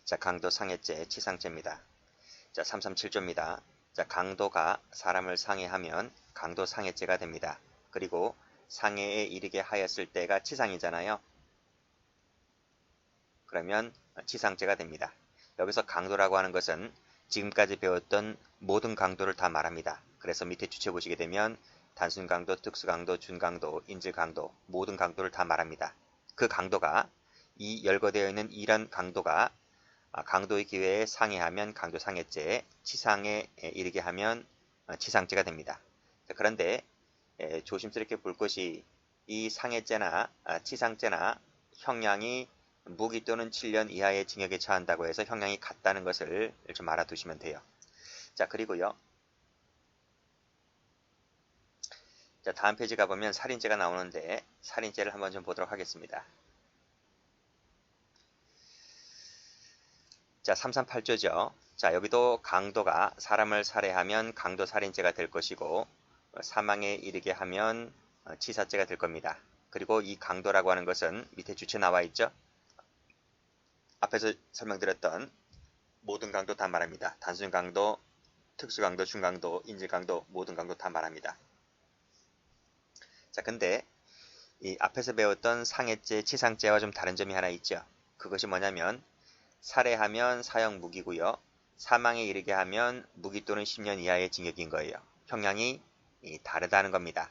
자, 강도 상해죄, 치상죄입니다. 자, 337조입니다. 자, 강도가 사람을 상해하면 강도 상해죄가 됩니다. 그리고 상해에 이르게 하였을 때가 치상이잖아요. 그러면 치상죄가 됩니다. 여기서 강도라고 하는 것은 지금까지 배웠던 모든 강도를 다 말합니다. 그래서 밑에 주체 보시게 되면 단순 강도, 특수 강도, 준강도, 인질 강도, 모든 강도를 다 말합니다. 그 강도가 이 열거되어 있는 이런 강도가 강도의 기회에 상해하면 강도 상해죄, 치상에 이르게 하면 치상죄가 됩니다. 그런데 조심스럽게 볼 것이 이 상해죄나 치상죄나 형량이 무기 또는 7년 이하의 징역에 처한다고 해서 형량이 같다는 것을 좀 알아두시면 돼요. 자, 그리고요. 자, 다음 페이지 가보면 살인죄가 나오는데 살인죄를 한번 좀 보도록 하겠습니다. 자, 338조죠. 자, 여기도 강도가 사람을 살해하면 강도 살인죄가 될 것이고 사망에 이르게 하면 치사죄가 될 겁니다. 그리고 이 강도라고 하는 것은 밑에 주체 나와 있죠. 앞에서 설명드렸던 모든 강도 다 말합니다. 단순 강도, 특수 강도, 중강도, 인질 강도, 모든 강도 다 말합니다. 자, 근데 이 앞에서 배웠던 상해죄, 치상죄와 좀 다른 점이 하나 있죠. 그것이 뭐냐면 살해하면 사형 무기고요. 사망에 이르게 하면 무기 또는 10년 이하의 징역인 거예요. 형량이 다르다는 겁니다.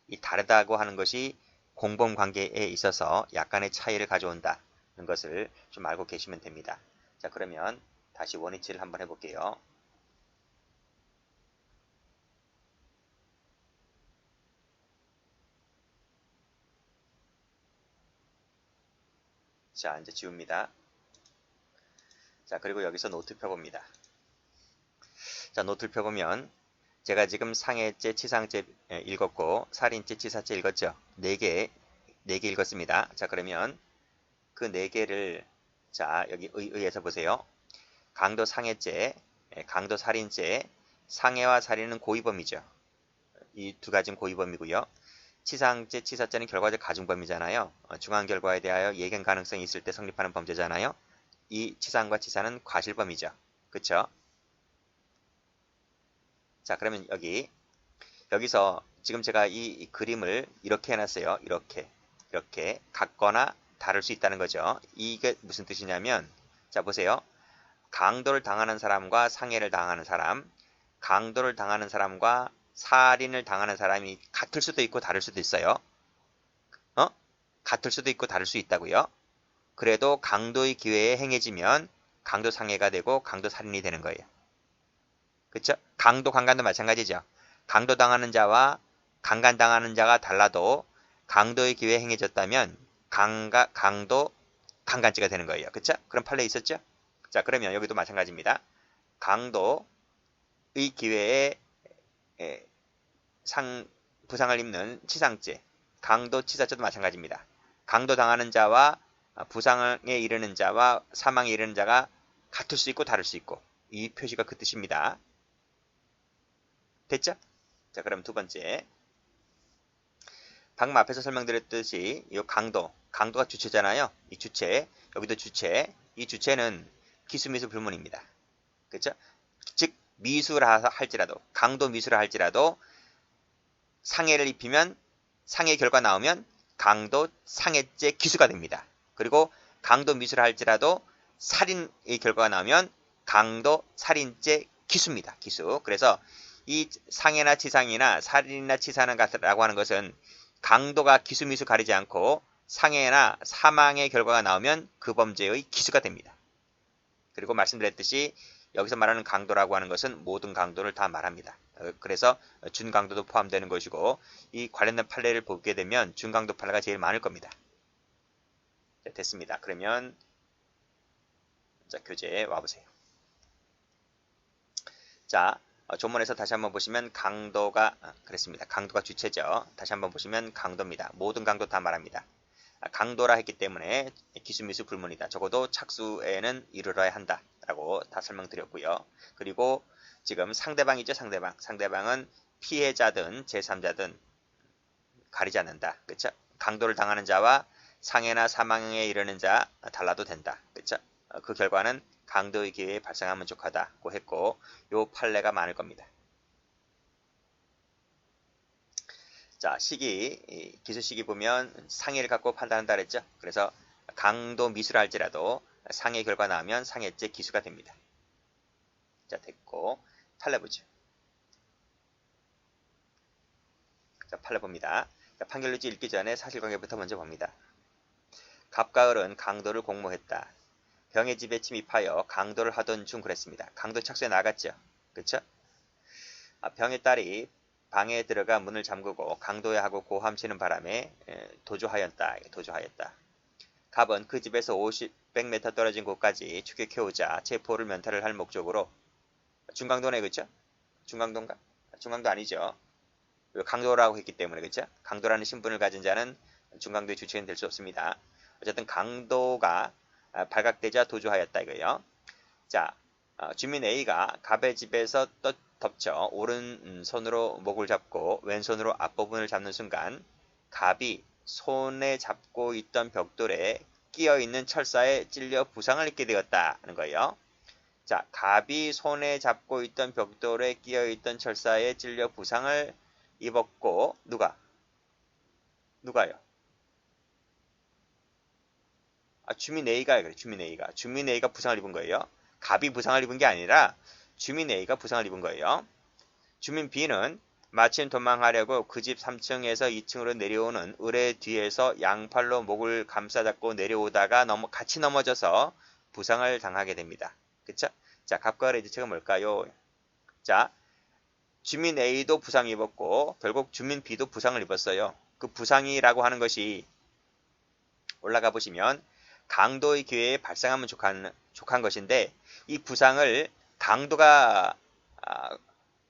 이 다르다고 하는 것이 공범관계에 있어서 약간의 차이를 가져온다는 것을 좀 알고 계시면 됩니다. 자, 그러면 다시 원위치를 한번 해볼게요. 자, 이제 지웁니다. 자, 그리고 여기서 노트 펴봅니다. 자, 노트를 펴보면 제가 지금 상해죄, 치상죄 읽었고 살인죄, 치사죄 읽었죠. 4개 읽었습니다. 자, 그러면 그 4개를 자, 여기 의에서 보세요. 강도 상해죄, 강도 살인죄, 상해와 살인은 고의범이죠. 이 두 가지는 고의범이고요. 치상죄, 치사죄는 결과적 가중범이잖아요. 중한 결과에 대하여 예견 가능성이 있을 때 성립하는 범죄잖아요. 이 치상과 치사는 과실범이죠. 그쵸? 자, 그러면 여기서 지금 제가 이 그림을 이렇게 해놨어요. 이렇게 같거나 다를 수 있다는 거죠. 이게 무슨 뜻이냐면 자, 보세요. 강도를 당하는 사람과 상해를 당하는 사람, 강도를 당하는 사람과 살인을 당하는 사람이 같을 수도 있고 다를 수도 있어요. 같을 수도 있고 다를 수 있다고요. 그래도 강도의 기회에 행해지면 강도 상해가 되고 강도 살인이 되는 거예요. 그렇죠? 강도, 강간도 마찬가지죠. 강도 당하는 자와 강간 당하는 자가 달라도 강도의 기회에 행해졌다면 강도, 강간죄가 되는 거예요. 그렇죠? 그런 판례 있었죠? 자, 그러면 여기도 마찬가지입니다. 강도의 기회에 부상을 입는 치상죄, 강도 치사죄도 마찬가지입니다. 강도 당하는 자와 부상에 이르는 자와 사망에 이르는 자가 같을 수 있고 다를 수 있고 이 표시가 그 뜻입니다. 됐죠? 자, 그럼 두 번째. 방금 앞에서 설명드렸듯이 이 강도가 주체잖아요. 이 주체, 여기도 주체, 이 주체는 기수미수 불문입니다. 그렇죠? 즉 미수라 할지라도 강도 미수라 할지라도 상해를 입히면 상해 결과 나오면 강도 상해죄 기수가 됩니다. 그리고 강도 미수라 할지라도 살인의 결과가 나오면 강도 살인죄 기수입니다. 기수. 그래서 이 상해나 치상이나 살인이나 치사라고 하는 것은 강도가 기수 미수 가리지 않고 상해나 사망의 결과가 나오면 그 범죄의 기수가 됩니다. 그리고 말씀드렸듯이 여기서 말하는 강도라고 하는 것은 모든 강도를 다 말합니다. 그래서 준강도도 포함되는 것이고 이 관련된 판례를 보게 되면 준강도 판례가 제일 많을 겁니다. 자, 됐습니다. 그러면 자, 교재에 와보세요. 자, 조문에서 다시 한번 보시면 강도가 그랬습니다. 강도가 주체죠. 다시 한번 보시면 강도입니다. 모든 강도 다 말합니다. 강도라 했기 때문에 기수미수 불문이다. 적어도 착수에는 이르러야 한다. 라고 다 설명드렸고요. 그리고 지금 상대방이죠. 상대방은 피해자든 제3자든 가리지 않는다. 그렇죠? 강도를 당하는 자와 상해나 사망에 이르는 자 달라도 된다. 그렇죠? 그 결과는 강도의 기회에 발생하면 족하다고 했고 요 판례가 많을 겁니다. 자, 시기, 기수 시기 보면 상해를 갖고 판단한다 그랬죠. 그래서 강도 미수라 할지라도 상해 결과 나오면 상해죄 기수가 됩니다. 자, 됐고 판례 보죠. 자, 판례 봅니다. 자, 판결유지 읽기 전에 사실관계부터 먼저 봅니다. 갑과 을은 강도를 공모했다. 병의 집에 침입하여 강도를 하던 중 그랬습니다. 강도 착수에 나갔죠. 그쵸? 병의 딸이 방에 들어가 문을 잠그고 강도야하고 고함치는 바람에 도주하였다. 갑은 그 집에서 100m 떨어진 곳까지 추격해오자 체포를 면탈을 할 목적으로 중강도네 그쵸? 중강도인가? 중강도 아니죠. 강도라고 했기 때문에 그쵸? 강도라는 신분을 가진 자는 중강도의 주체는 될 수 없습니다. 어쨌든 강도가 발각되자 도주하였다 이거예요. 자, 주민 A가 갑의 집에서 덮쳐 오른손으로 목을 잡고 왼손으로 앞부분을 잡는 순간 갑이 손에 잡고 있던 벽돌에 끼어있는 철사에 찔려 부상을 입게 되었다는 거예요. 자, 갑이 손에 잡고 있던 벽돌에 끼어있던 철사에 찔려 부상을 입었고 누가요? 주민 A가 그래. 주민 A가 부상을 입은 거예요. 갑이 부상을 입은 게 아니라 주민 A가 부상을 입은 거예요. 주민 B는 마침 도망하려고 그 집 3층에서 2층으로 내려오는 을의 뒤에서 양팔로 목을 감싸잡고 내려오다가 같이 넘어져서 부상을 당하게 됩니다. 그쵸? 자, 갑과 을의 지체가 뭘까요? 자, 주민 A도 부상을 입었고 결국 주민 B도 부상을 입었어요. 그 부상이라고 하는 것이 올라가 보시면 강도의 기회에 발생하면 족한 것인데 이 부상을 강도가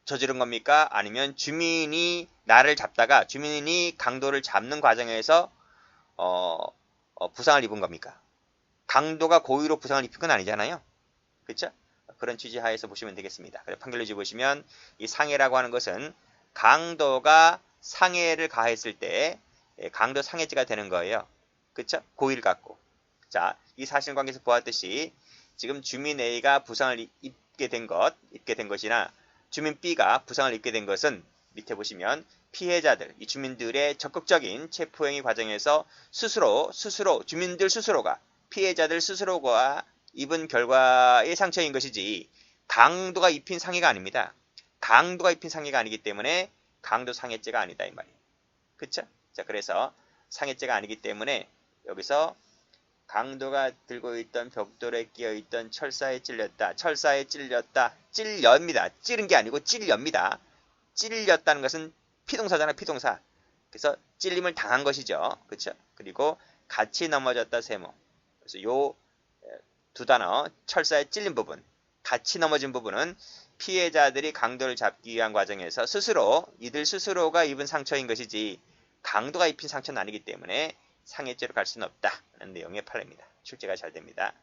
저지른 겁니까? 아니면 주민이 나를 잡다가 주민이 강도를 잡는 과정에서 부상을 입은 겁니까? 강도가 고의로 부상을 입힌 건 아니잖아요. 그렇죠? 그런 취지 하에서 보시면 되겠습니다. 그래서 판결유지 보시면 이 상해라고 하는 것은 강도가 상해를 가했을 때 강도 상해죄가 되는 거예요. 그렇죠? 고의를 갖고. 자, 이 사실관계에서 보았듯이 지금 주민 A가 부상을 입게 된 것이나 주민 B가 부상을 입게 된 것은 밑에 보시면 피해자들, 이 주민들의 적극적인 체포행위 과정에서 주민들 스스로가 피해자들 스스로가 입은 결과의 상처인 것이지 강도가 입힌 상해가 아닙니다. 강도가 입힌 상해가 아니기 때문에 강도 상해죄가 아니다 이 말이에요. 그쵸? 자, 그래서 상해죄가 아니기 때문에 여기서 강도가 들고 있던 벽돌에 끼어있던 철사에 찔렸다. 찔렵니다. 찌른 게 아니고 찔렵니다. 찔렸다는 것은 피동사잖아, 피동사. 그래서 찔림을 당한 것이죠. 그렇죠? 그리고 같이 넘어졌다 세모. 그래서 요 두 단어, 철사에 찔린 부분, 같이 넘어진 부분은 피해자들이 강도를 잡기 위한 과정에서 이들 스스로가 입은 상처인 것이지 강도가 입힌 상처는 아니기 때문에 상해죄로 갈 수는 없다는 내용의 판례입니다. 출제가 잘 됩니다.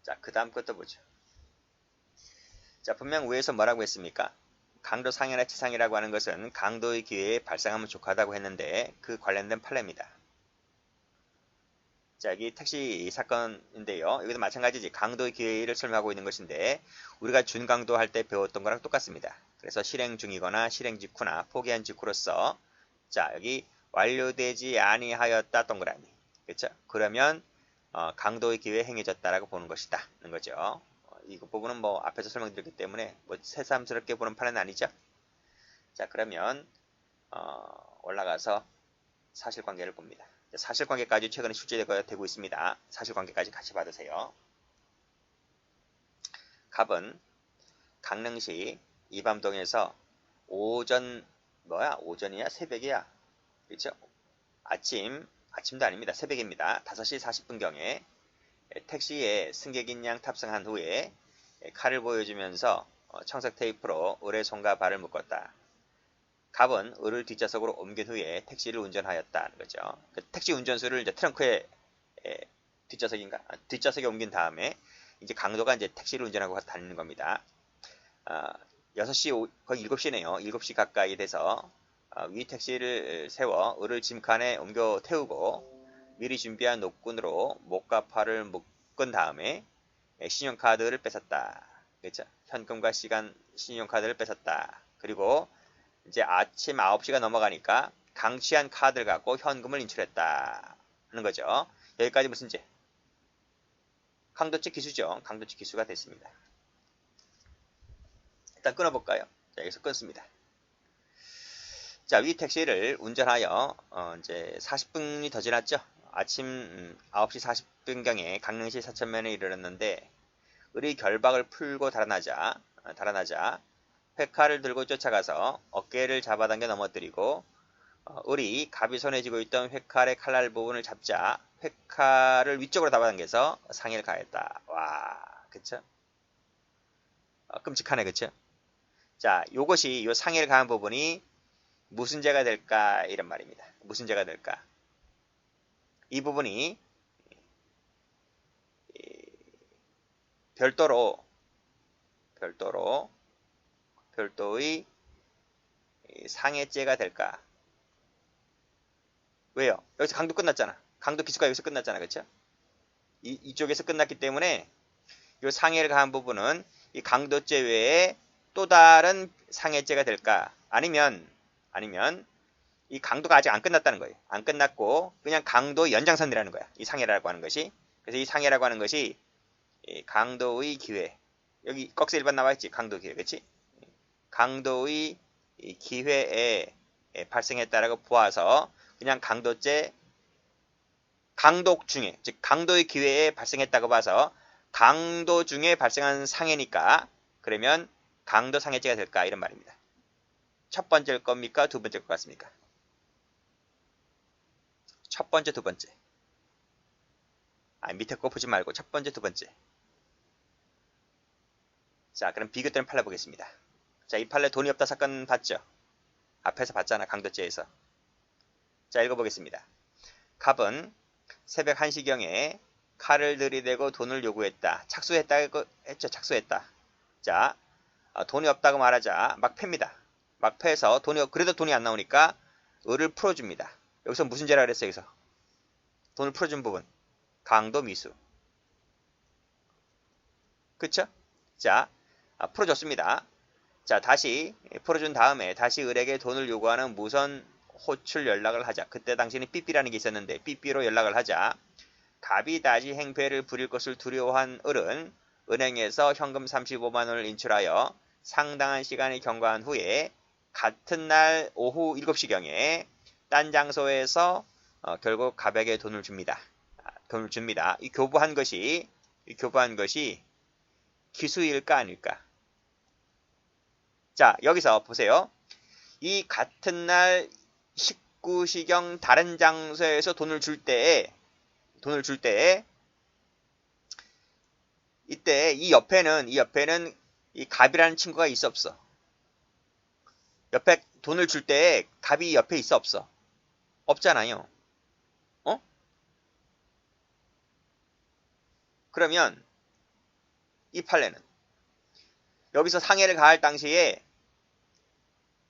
자, 그 다음 것도 보죠. 자, 분명 위에서 뭐라고 했습니까? 강도 상해나 치상이라고 하는 것은 강도의 기회에 발생하면 족하다고 했는데 그 관련된 판례입니다. 자, 여기 택시 사건인데요. 여기도 마찬가지지. 강도의 기회를 설명하고 있는 것인데 우리가 준강도 할 때 배웠던 거랑 똑같습니다. 그래서 실행 중이거나 실행 직후나 포기한 직후로서 자, 여기 완료되지 아니하였다 동그라미. 그렇죠? 그러면 강도의 기회에 행해졌다라고 보는 것이다. 는 거죠. 이 부분은 뭐 앞에서 설명드렸기 때문에 뭐 새삼스럽게 보는 판은 아니죠. 자, 그러면 올라가서 사실관계를 봅니다. 사실관계까지 최근에 출제되고 있습니다. 사실관계까지 같이 받으세요. 갑은 강릉시 이밤동에서 오전이야? 새벽이야? 그렇죠? 아침도 아닙니다. 새벽입니다. 5시 40분경에 택시에 승객인 양 탑승한 후에 칼을 보여주면서 청색 테이프로 을의 손과 발을 묶었다. 갑은 을을 뒷좌석으로 옮긴 후에 택시를 운전하였다는 거죠. 그 택시 운전수를 이제 트렁크에 뒷좌석에 옮긴 다음에 이제 강도가 이제 택시를 운전하고 다니는 겁니다. 6시 거의 7시네요. 7시 가까이 돼서 위 택시를 세워 을을 짐칸에 옮겨 태우고 미리 준비한 노끈으로 목과 팔을 묶은 다음에 신용카드를 뺏었다. 그렇죠? 현금과 신용카드를 뺏었다. 그리고 이제 아침 9시가 넘어가니까 강취한 카드를 갖고 현금을 인출했다 하는 거죠. 여기까지 무슨 죄? 강도죄 기수죠. 강도죄 기수가 됐습니다. 일단 끊어볼까요? 자, 여기서 끊습니다. 자, 위 택시를 운전하여 이제 40분이 더 지났죠. 아침 9시 40분경에 강릉시 사천면에 이르렀는데 을이 결박을 풀고 달아나자 회칼을 들고 쫓아가서 어깨를 잡아당겨 넘어뜨리고 을이 갑이 손에 쥐고 있던 회칼의 칼날 부분을 잡자 회칼을 위쪽으로 잡아당겨서 상해를 가했다. 와, 그쵸? 끔찍하네, 그쵸? 자, 요것이 요 상해를 가한 부분이 무슨 죄가 될까? 이런 말입니다. 무슨 죄가 될까? 이 부분이 별도의 상해죄가 될까? 왜요? 여기서 강도 끝났잖아. 강도 기수가 여기서 끝났잖아. 그쵸? 이쪽에서 끝났기 때문에 이 상해를 가한 부분은 이 강도죄 외에 또 다른 상해죄가 될까? 아니면 이 강도가 아직 안 끝났다는 거예요. 안 끝났고 그냥 강도 연장선이라는 거야. 이 상해라고 하는 것이. 그래서 이 상해라고 하는 것이 강도의 기회. 여기 꺽쇠 1번 나와 있지. 강도 기회. 그렇지? 강도의 기회에 발생했다라고 보아서 그냥 강도죄 강도 중에 즉 강도의 기회에 발생했다고 봐서 강도 중에 발생한 상해니까 그러면 강도 상해죄가 될까 이런 말입니다. 첫 번째일 겁니까? 두 번째일 것 같습니까? 첫 번째, 두 번째. 밑에 거 보지 말고 첫 번째, 두 번째. 자, 그럼 비교되는 판례 보겠습니다. 자, 이 판례 돈이 없다 사건 봤죠? 앞에서 봤잖아, 강도죄에서. 자, 읽어보겠습니다. 갑은 새벽 1시경에 칼을 들이대고 돈을 요구했다. 착수했다고 했죠, 착수했다. 자, 돈이 없다고 말하자 막 팹니다. 막 패서 그래도 돈이 안 나오니까 을을 풀어줍니다. 여기서 무슨 죄라 그랬어요? 여기서 돈을 풀어준 부분 강도 미수. 그쵸? 자, 풀어줬습니다. 자, 다시 풀어준 다음에 다시 을에게 돈을 요구하는 무선 호출 연락을 하자. 그때 당시에는 삐삐라는 게 있었는데 삐삐로 연락을 하자. 갑이 다시 행패를 부릴 것을 두려워한 을은 은행에서 현금 35만 원을 인출하여 상당한 시간을 경과한 후에 같은 날 오후 7시경에 딴 장소에서 결국 갑에게 돈을 줍니다. 돈을 줍니다. 이 교부한 것이 기수일까 아닐까? 자, 여기서 보세요. 이 같은 날 19시경 다른 장소에서 돈을 줄 때에 이때 이 옆에는 이 갑이라는 친구가 있어 없어? 옆에 돈을 줄 때 갑이 옆에 있어 없어? 없잖아요. 그러면 이 판례는 여기서 상해를 가할 당시에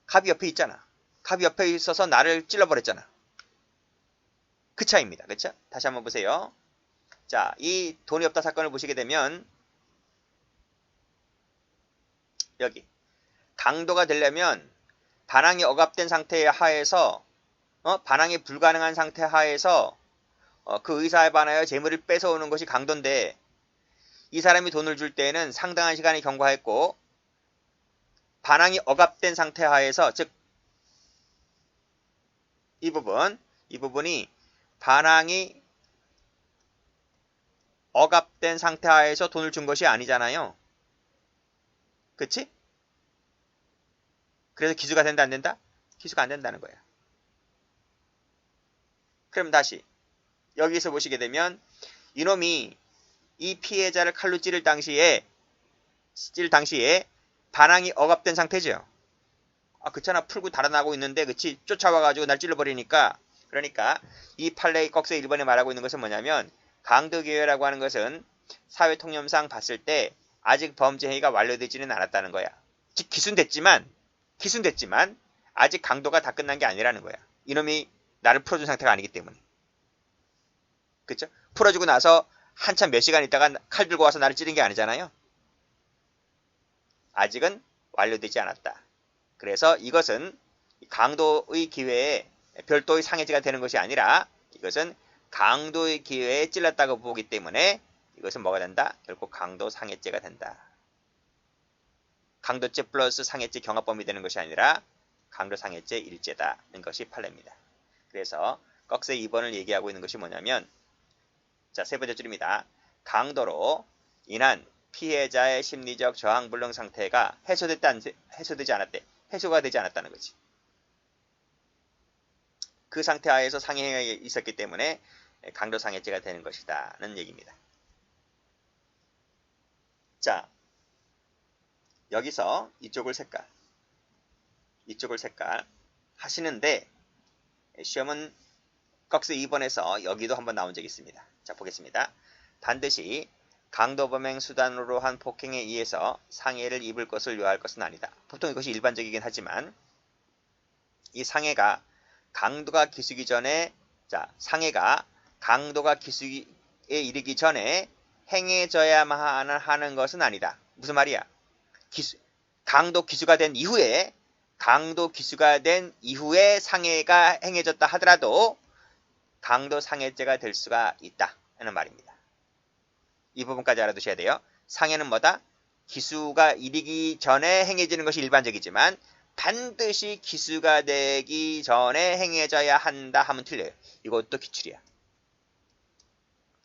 갑이 옆에 있잖아. 갑이 옆에 있어서 나를 찔러버렸잖아. 그 차이입니다. 그쵸? 다시 한번 보세요. 자, 이 돈이 없다 사건을 보시게 되면 여기 강도가 되려면 반항이 억압된 상태 하에서 반항이 불가능한 상태 하에서 그 의사에 반하여 재물을 뺏어오는 것이 강도인데 이 사람이 돈을 줄 때에는 상당한 시간이 경과했고 반항이 억압된 상태 하에서 즉 이 부분이 반항이 억압된 상태 하에서 돈을 준 것이 아니잖아요. 그치? 그래서 기수가 된다 안 된다? 기수가 안 된다는 거야. 그럼 다시 여기서 보시게 되면 이놈이 이 피해자를 칼로 찌를 당시에 반항이 억압된 상태죠. 그렇잖아. 풀고 달아나고 있는데 그치? 쫓아와가지고 날 찔러버리니까 그러니까 이 판례의 꺽쇠 1번에 말하고 있는 것은 뭐냐면 강도기회라고 하는 것은 사회통념상 봤을 때 아직 범죄 행위가 완료되지는 않았다는 거야. 즉 기순됐지만 아직 강도가 다 끝난 게 아니라는 거야. 이놈이 나를 풀어준 상태가 아니기 때문에. 그쵸? 풀어주고 나서 한참 몇 시간 있다가 칼 들고 와서 나를 찌른 게 아니잖아요. 아직은 완료되지 않았다. 그래서 이것은 강도의 기회에 별도의 상해죄가 되는 것이 아니라 이것은 강도의 기회에 찔렀다고 보기 때문에 이것은 뭐가 된다? 결국 강도 상해죄가 된다. 강도죄 플러스 상해죄 경합범위 되는 것이 아니라 강도 상해죄 일죄다는 것이 판례입니다. 그래서 꺽쇠 2번을 얘기하고 있는 것이 뭐냐면 자, 세 번째 줄입니다. 강도로 인한 피해자의 심리적 저항불능 상태가 해소되지 않았대. 해소가 되지 않았다는 거지. 그 상태 하에서 상해가 있었기 때문에 강도상해죄가 되는 것이다는 얘기입니다. 자, 여기서 이쪽을 색깔 하시는데 시험은 꺽쇠 2번에서 여기도 한번 나온 적이 있습니다. 자, 보겠습니다. 반드시 강도범행 수단으로 한 폭행에 의해서 상해를 입을 것을 요할 것은 아니다. 보통 이것이 일반적이긴 하지만 이 상해가 강도가 기수기 전에 상해가 강도가 기수에 이르기 전에 행해져야만 하는 것은 아니다. 무슨 말이야? 강도 기수가 된 이후에 상해가 행해졌다 하더라도 강도 상해죄가 될 수가 있다 하는 말입니다. 이 부분까지 알아두셔야 돼요. 상해는 뭐다? 기수가 이르기 전에 행해지는 것이 일반적이지만 반드시 기수가 되기 전에 행해져야 한다 하면 틀려요. 이것도 기출이야.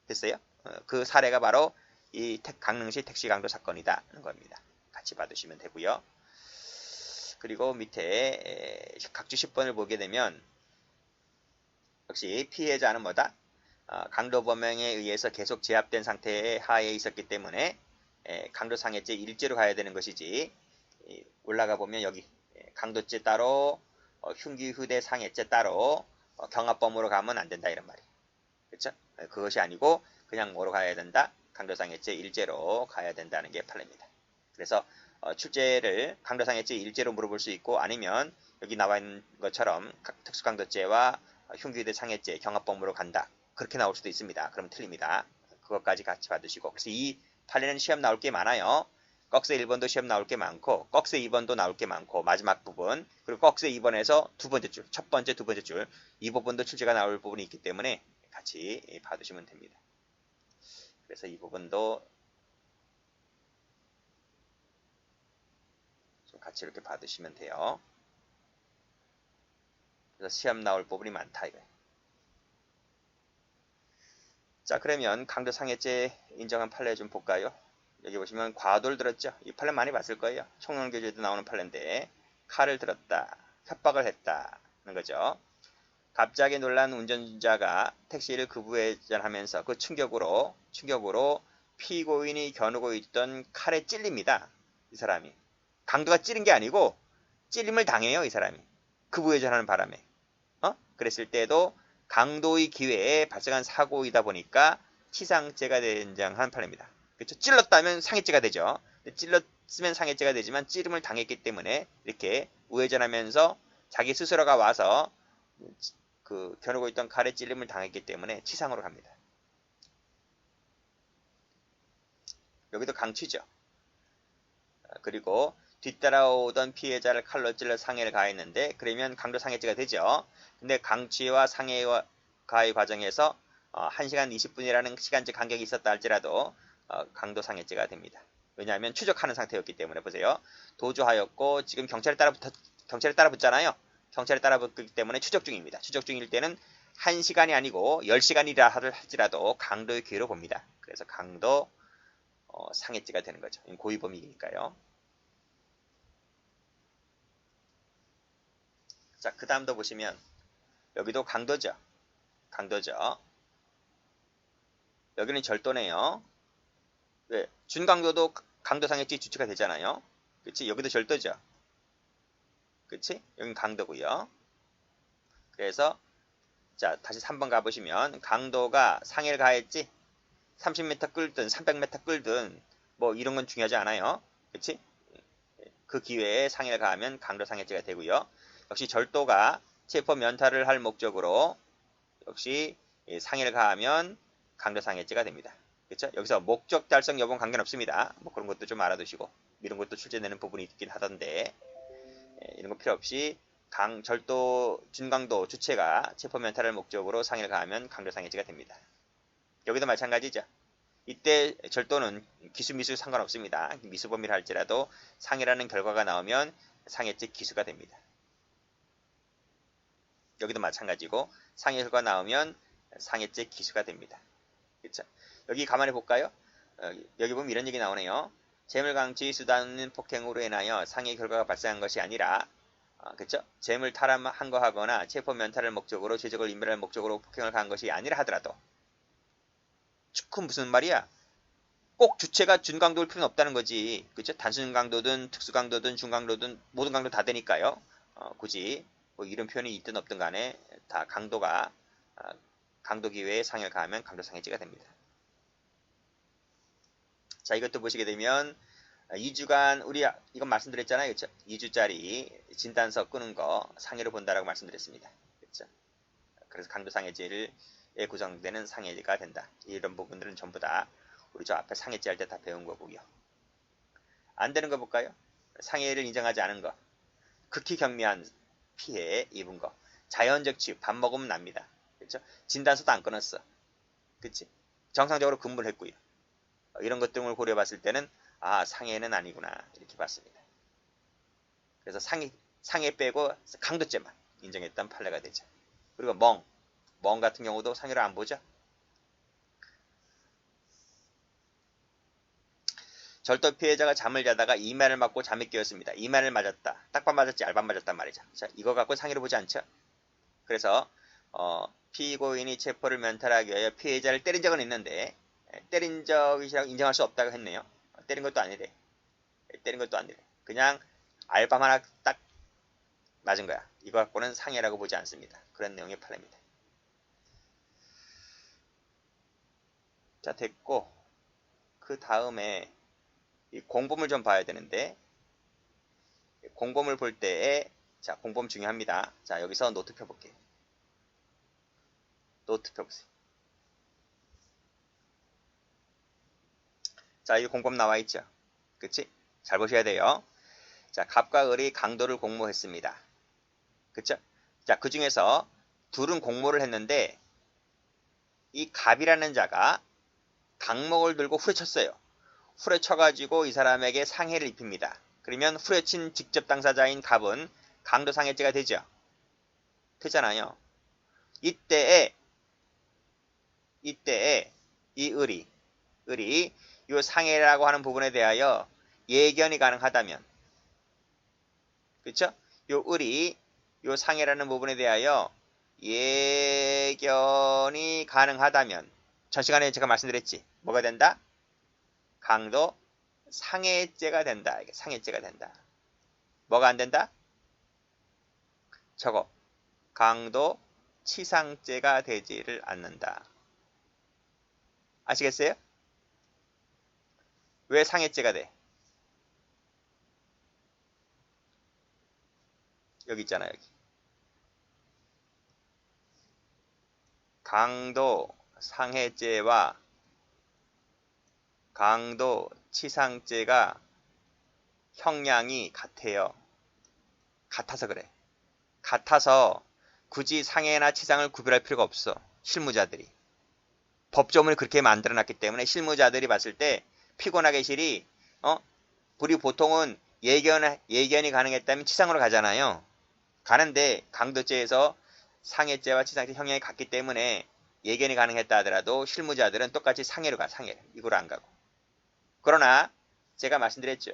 됐어요? 그 사례가 바로 이 강릉시 택시 강도 사건이다 하는 겁니다. 같이 봐두시면 되고요. 그리고 밑에 각주 10번을 보게 되면 역시 피해자는 뭐다? 강도범행에 의해서 계속 제압된 상태 하에 있었기 때문에 강도상해죄 일죄로 가야 되는 것이지, 올라가 보면 여기 강도죄 따로 흉기 후대 상해죄 따로 경합범으로 가면 안 된다 이런 말이에요. 그렇죠? 그것이 아니고 그냥 뭐로 가야 된다? 강도상해죄 일죄로 가야 된다는 게 판례입니다. 그래서 출제를 강도상해죄 일죄로 물어볼 수 있고, 아니면 여기 나와 있는 것처럼 특수강도죄와 흉기후대 상해죄 경합범으로 간다, 그렇게 나올 수도 있습니다. 그럼 틀립니다. 그것까지 같이 받으시고, 그래서 이 판례는 시험 나올 게 많아요. 꺽쇠 1번도 시험 나올 게 많고, 꺽쇠 2번도 나올 게 많고, 마지막 부분, 그리고 꺽쇠 2번에서 두 번째 줄, 첫 번째, 두 번째 줄, 이 부분도 출제가 나올 부분이 있기 때문에 같이 봐두시면 됩니다. 그래서 이 부분도 좀 같이 이렇게 봐두시면 돼요. 그래서 시험 나올 부분이 많다 이거예요. 자, 그러면 강도상해죄 인정한 판례 좀 볼까요? 여기 보시면 과도를 들었죠? 이 판례 많이 봤을 거예요. 총론교재에도 나오는 판례인데, 칼을 들었다, 협박을 했다는 거죠. 갑자기 놀란 운전자가 택시를 급우회전하면서 그 충격으로 피고인이 겨누고 있던 칼에 찔립니다. 이 사람이. 강도가 찌른 게 아니고 찔림을 당해요, 이 사람이. 급우회전하는 바람에. 그랬을 때도 강도의 기회에 발생한 사고이다 보니까 치상죄가 된장한 판례입니다. 그렇죠? 찔렀다면 상해죄가 되죠. 찔렀으면 상해죄가 되지만 찌름을 당했기 때문에 이렇게 우회전하면서 자기 스스로가 와서 그 겨누고 있던 칼에 찔림을 당했기 때문에 치상으로 갑니다. 여기도 강취죠. 그리고 뒤따라오던 피해자를 칼로 찔러 상해를 가했는데, 그러면 강도 상해죄가 되죠. 근데 강취와 상해 가해 과정에서 1시간 20분이라는 시간적 간격이 있었다 할지라도 강도 상해죄가 됩니다. 왜냐하면 추적하는 상태였기 때문에. 보세요. 도주하였고 지금 경찰에 따라 붙잖아요. 경찰에 따라 붙기 때문에 추적 중입니다. 추적 중일 때는 1시간이 아니고 10시간이라 할지라도 강도의 기회로 봅니다. 그래서 강도 상해죄가 되는 거죠. 고의범이니까요. 자, 그 다음도 보시면 여기도 강도죠. 여기는 절도네요. 왜? 준강도도 강도상해죄 주체가 되잖아요. 그치? 여기도 절도죠. 그치? 여긴 강도고요. 그래서 자, 다시 3번 가보시면 강도가 상해를 가했지? 30m 끌든 300m 끌든 뭐 이런 건 중요하지 않아요. 그치? 그 기회에 상해를 가하면 강도상해죄가 되고요. 역시 절도가 체포 면탈을 할 목적으로 역시 상해를 가하면 강도상해죄가 됩니다. 그렇죠? 여기서 목적 달성 여부는 관계없습니다. 뭐 그런 것도 좀 알아두시고 이런 것도 출제되는 부분이 있긴 하던데 이런 거 필요 없이 절도, 준강도 주체가 체포 면탈을 목적으로 상해를 가하면 강도상해죄가 됩니다. 여기도 마찬가지죠. 이때 절도는 기수 미수 상관없습니다. 미수범위를 할지라도 상해라는 결과가 나오면 상해죄 기수가 됩니다. 여기도 마찬가지고 상해 결과 나오면 상해죄 기수가 됩니다. 그렇죠? 여기 가만히 볼까요? 여기 보면 이런 얘기 나오네요. 재물강치 수단 폭행으로 인하여 상해 결과가 발생한 것이 아니라 그렇죠? 재물 탈환한 거 하거나 체포 면탈을 목적으로 죄적을 인멸할 목적으로 폭행을 가한 것이 아니라 하더라도 그 무슨 말이야? 꼭 주체가 준강도일 필요는 없다는 거지. 그렇죠? 단순 강도든 특수 강도든 중강도든 모든 강도 다 되니까요. 굳이 뭐 이런 표현이 있든 없든 간에 다 강도가 강도 기회에 상해를 가하면 강도상해죄가 됩니다. 자, 이것도 보시게 되면 2주간 우리 이건 말씀드렸잖아요. 그렇죠? 2주짜리 진단서 끄는 거 상해로 본다라고 말씀드렸습니다. 그렇죠? 그래서 강도상해죄에 구성되는 상해가 된다. 이런 부분들은 전부 다 우리 저 앞에 상해죄 할 때 다 배운 거고요. 안 되는 거 볼까요? 상해를 인정하지 않은 거, 극히 경미한 피해 입은 거, 자연적 치유, 밥 먹으면 납니다. 그렇죠? 진단서도 안 끊었어. 그치? 정상적으로 근무를 했고요. 이런 것 등을 고려봤을 때는 상해는 아니구나 이렇게 봤습니다. 그래서 상해 빼고 강도죄만 인정했던 판례가 되죠. 그리고 멍 같은 경우도 상해를 안 보죠. 절도 피해자가 잠을 자다가 이마를 맞고 잠이 깨었습니다. 이마를 맞았다. 딱밤 맞았지 알밤 맞았단 말이죠. 자, 이거 갖고 상해를 보지 않죠. 그래서 피고인이 체포를 면탈하기 위하여 피해자를 때린 적은 있는데 때린 적이라고 인정할 수 없다고 했네요. 때린 것도 아니래. 때린 것도 아니래. 그냥 알밤 하나 딱 맞은 거야. 이거 갖고는 상해라고 보지 않습니다. 그런 내용의 판례입니다. 자, 됐고 그 다음에 이 공범을 좀 봐야 되는데 공범을 볼 때에 자, 공범 중요합니다. 자, 여기서 노트 펴볼게요. 노트 펴보세요. 자, 이 공범 나와 있죠. 그치? 잘 보셔야 돼요. 자, 갑과 을이 강도를 공모했습니다. 그쵸? 자, 그 중에서 둘은 공모를 했는데 이 갑이라는 자가 강목을 들고 후려쳤어요. 후려쳐가지고 이 사람에게 상해를 입힙니다. 그러면 후려친 직접 당사자인 갑은 강도상해죄가 되죠. 되잖아요. 이때에 이 을이 이 상해라고 하는 부분에 대하여 예견이 가능하다면, 그렇죠? 요 을이 요 상해라는 부분에 대하여 예견이 가능하다면, 전 시간에 제가 말씀드렸지. 뭐가 된다? 강도 상해죄가 된다. 이게 상해죄가 된다. 뭐가 안 된다? 저거 강도 치상죄가 되지를 않는다. 아시겠어요? 왜 상해죄가 돼? 여기 있잖아요. 여기. 강도 상해죄와 강도 치상죄가 형량이 같아요. 같아서 그래. 같아서 굳이 상해나 치상을 구별할 필요가 없어. 실무자들이. 법조문이 그렇게 만들어놨기 때문에 실무자들이 봤을 때 피고나 실이 우리 보통은 예견이 가능했다면 치상으로 가잖아요. 가는데 강도죄에서 상해죄와 치상죄 형량이 같기 때문에 예견이 가능했다 하더라도 실무자들은 똑같이 상해로 가. 상해를. 이거로 안 가고. 그러나 제가 말씀드렸죠.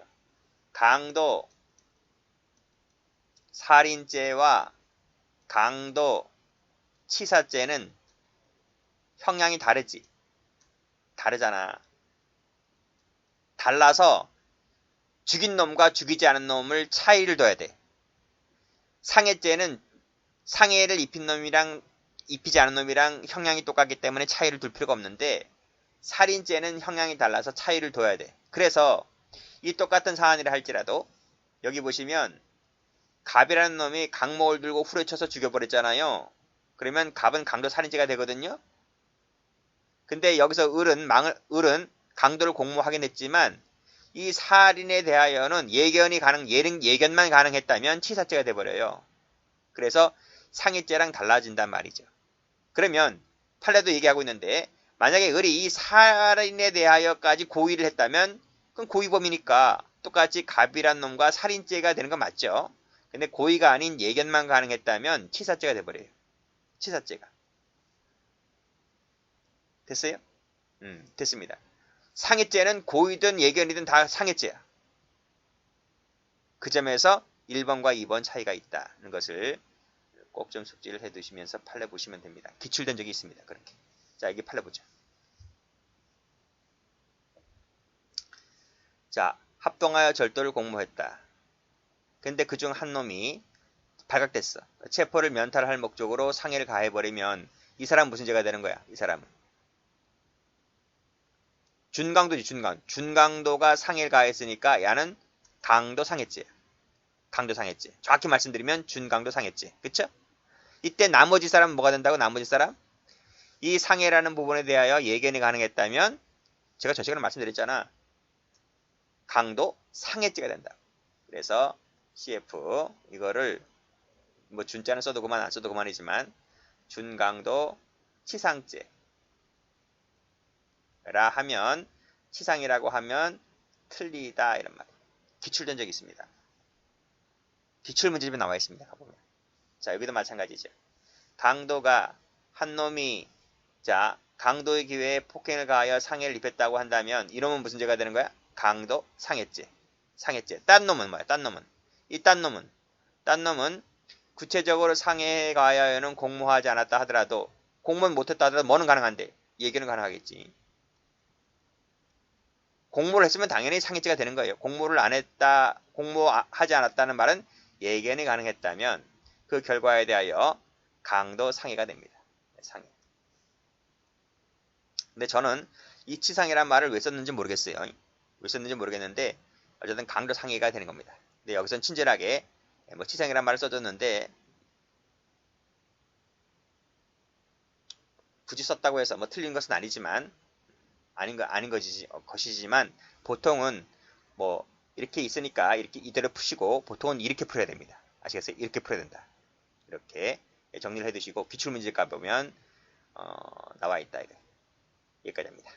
강도 살인죄와 강도 치사죄는 형량이 다르지. 다르잖아. 달라서 죽인 놈과 죽이지 않은 놈을 차이를 둬야 돼. 상해죄는 상해를 입힌 놈이랑 입히지 않은 놈이랑 형량이 똑같기 때문에 차이를 둘 필요가 없는데 살인죄는 형량이 달라서 차이를 둬야 돼. 그래서 이 똑같은 사안이라 할지라도 여기 보시면 갑이라는 놈이 강목을 들고 후려쳐서 죽여버렸잖아요. 그러면 갑은 강도 살인죄가 되거든요. 근데 여기서 을은 강도를 공모하긴 했지만 이 살인에 대하여는 예견만 가능했다면 치사죄가 돼버려요. 그래서 상해죄랑 달라진단 말이죠. 그러면 판례도 얘기하고 있는데 만약에 을이 이 살인에 대하여까지 고의를 했다면 그건 고의범이니까 똑같이 갑이란 놈과 살인죄가 되는 건 맞죠. 근데 고의가 아닌 예견만 가능했다면 치사죄가 돼버려요. 치사죄가. 됐어요? 됐습니다. 상해죄는 고의든 예견이든 다 상해죄야. 그 점에서 1번과 2번 차이가 있다는 것을 꼭 좀 숙지를 해두시면서 판례 보시면 됩니다. 기출된 적이 있습니다. 그렇게. 자, 여기 판례 보죠. 자, 합동하여 절도를 공모했다. 근데 그중 한 놈이 발각됐어. 체포를 면탈할 목적으로 상해를 가해버리면 이 사람 무슨 죄가 되는 거야? 이 사람은. 준강도지, 준강. 준강도가 상해를 가했으니까 야는 강도 상해죄. 강도 상해죄. 정확히 말씀드리면 준강도 상해죄. 그쵸? 이때 나머지 사람은 뭐가 된다고? 나머지 사람? 이 상해라는 부분에 대하여 예견이 가능했다면 제가 저 시간에 말씀드렸잖아. 강도 상해죄가 된다. 그래서 CF 이거를 뭐 준자는 써도 그만 안 써도 그만이지만 준강도 치상죄라 하면 치상이라고 하면 틀리다 이런 말. 기출된 적이 있습니다. 기출문제집에 나와 있습니다. 가보면. 자, 여기도 마찬가지죠. 강도가 한 놈이 자 강도의 기회에 폭행을 가하여 상해를 입혔다고 한다면 이놈은 무슨 죄가 되는 거야? 강도 상해죄. 상해죄. 딴 놈은 뭐야? 딴 놈은. 이 딴 놈은 구체적으로 상해에 가하여는 공모하지 않았다 하더라도 공모는 못했다 하더라도 뭐는 가능한데? 예견은 가능하겠지. 공모를 했으면 당연히 상해죄가 되는 거예요. 공모를 안 했다, 공모하지 않았다는 말은 예견이 가능했다면 그 결과에 대하여 강도 상해가 됩니다. 상해. 근데 저는 이 치상이란 말을 왜 썼는지 모르겠어요. 왜 썼는지 모르겠는데 어쨌든 강도 상해가 되는 겁니다. 근데 여기서는 친절하게 뭐 치상이란 말을 써줬는데 굳이 썼다고 해서 뭐 틀린 것은 아니지만 아닌 것이지만 보통은 뭐 이렇게 있으니까 이렇게 이대로 푸시고 보통은 이렇게 풀어야 됩니다. 아시겠어요? 이렇게 풀어야 된다. 이렇게 정리를 해두시고 기출문제 가보면 나와 있다. 여기까지 합니다.